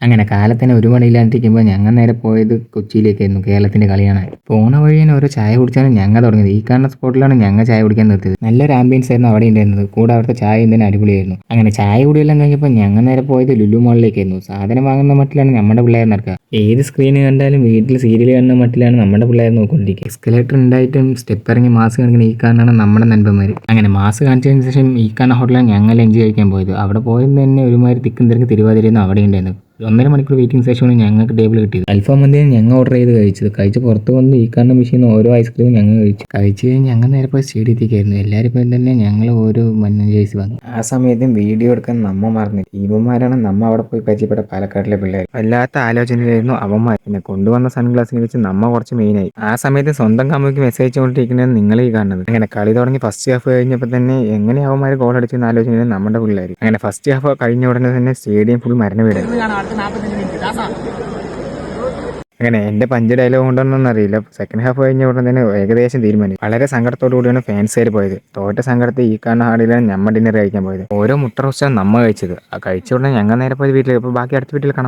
അങ്ങനെ കാലത്തിന് ഒരു മണിയില്ലാണ്ടിരിക്കുമ്പോൾ ഞങ്ങൾ നേരെ പോയത് കൊച്ചിയിലേക്കായിരുന്നു കേരളത്തിന്റെ കളിയാണ്. പോണ വഴി തന്നെ ഓരോ ചായ കുടിച്ചാണ് ഞങ്ങൾ തുടങ്ങിയത്. ഈ കാണുന്ന സ്പോട്ടിലാണ് ഞങ്ങൾ ചായ കുടിക്കാൻ നിർത്തിയത്. നല്ലൊരു ആംബിയൻസ് ആയിരുന്നു അവിടെ ഉണ്ടായിരുന്നത്. കൂടെ അവിടുത്തെ ചായ തന്നെ അടിപൊളിയായിരുന്നു. അങ്ങനെ ചായ കുടിയെല്ലാം കഴിഞ്ഞപ്പോൾ ഞങ്ങൾ നേരെ പോയത് ലുലു മാളിലേക്കായിരുന്നു. സാധനം വാങ്ങുന്ന മട്ടിലാണ് നമ്മുടെ പിള്ളേർ നടക്കുക. ഏത് സ്ക്രീന് കണ്ടാലും വീട്ടിൽ സീരിയൽ കാണുന്ന മട്ടിലാണ് നമ്മുടെ പിള്ളേർ നോക്കിക്കൊണ്ടിരിക്കുക. എസ്കലേറ്റർ ഉണ്ടായിട്ടും സ്റ്റെപ്പ് ഇറങ്ങി മാസ് കാണിക്കുന്ന ഈ കാണാണ് നമ്മുടെ നൻപന്മാർ. അങ്ങനെ മാസ് കാണിച്ചതിന് ശേഷം ഈ കാണുന്ന ഹോട്ടലാണ് ഞങ്ങൾ ലഞ്ച് കഴിക്കാൻ പോയത്. അവിടെ പോയത് തന്നെ ഒരുമാതിരി തിക്കും തിരക്ക് തിരുവാതിരയൊന്നും അവിടെ ഉണ്ടായിരുന്നു. 1.5 മണിക്കൂർ വെയിറ്റിംഗ് ശേഷമാണ് ഞങ്ങൾക്ക് ടേബിൾ കിട്ടിയത്. അൽഫാം മന്തിയാണ് ഞങ്ങൾ ഓർഡർ ചെയ്ത് കഴിച്ച് പുറത്ത് വന്ന് ഈ കാണുന്ന മെഷീൻ ഓരോ ഐസ്ക്രീമും ഞങ്ങൾ കഴിച്ച് കഴിഞ്ഞ് ഞങ്ങൾ നേരെ പോയി സ്റ്റേഡിയത്തേക്കായിരുന്നു. എല്ലാവരും പോയി തന്നെ ഞങ്ങൾ ഓരോ മഞ്ഞ ജേഴ്സി വാങ്ങി. ആ സമയത്തും വീഡിയോ എടുക്കാൻ നമ്മ മറന്നു. ഇവന്മാരാണ് നമ്മ അവിടെ പോയി പരിചയപ്പെട്ട പാലക്കാട്ടിലെ പിള്ളേർ. വല്ലാത്ത ആലോചനയിലായിരുന്നു അവന്മാർ. പിന്നെ കൊണ്ടുവന്ന സൺഗ്ലാസിനെ വെച്ച് നമ്മ കുറച്ച് മെയിനായി. ആ സമയത്ത് സ്വന്തം കമ്പനിക്ക് മെസ്സേജ് അയച്ചുകൊണ്ടിരിക്കുന്നത് നിങ്ങൾ ഈ കാണുന്നത്. അങ്ങനെ കളി തുടങ്ങി ഫസ്റ്റ് ഹാഫ് കഴിഞ്ഞപ്പോൾ തന്നെ എങ്ങനെ അവന്മാർ ഗോൾ അടിച്ചെന്ന് ആലോചനയിൽ നമ്മുടെ പിള്ളേർ. അങ്ങനെ ഫസ്റ്റ് ഹാഫ് കഴിഞ്ഞ ഉടനെ തന്നെ സ്റ്റേഡിയം ഫുൾ മരണ വീടായിരുന്നു. അങ്ങനെ എൻ്റെ പഞ്ച് ഡയലോഗ് കൊണ്ടൊന്നും അറിയില്ല. സെക്കൻഡ് ഹാഫ് കഴിഞ്ഞ ഉടനെ തന്നെ ഏകദേശം തീരുമാനിച്ചു. വളരെ സങ്കടത്തോടു കൂടിയാണ് ഫാൻസുകാർ പോയത്. തോറ്റ സങ്കടത്തിൽ ഈ കാണുന്ന ഹാടിലാണ് നമ്മൾ ഡിന്നർ കഴിക്കാൻ പോയത്. ഓരോ മുട്ട റോസ്റ്റാണ് നമ്മ കഴിച്ചത്. ആ കഴിച്ച ഉടനെ ഞങ്ങൾ നേരെ പോയത് വീട്ടിലേക്ക്. അപ്പോൾ ബാക്കി അടുത്ത വീട്ടിൽ കാണാം.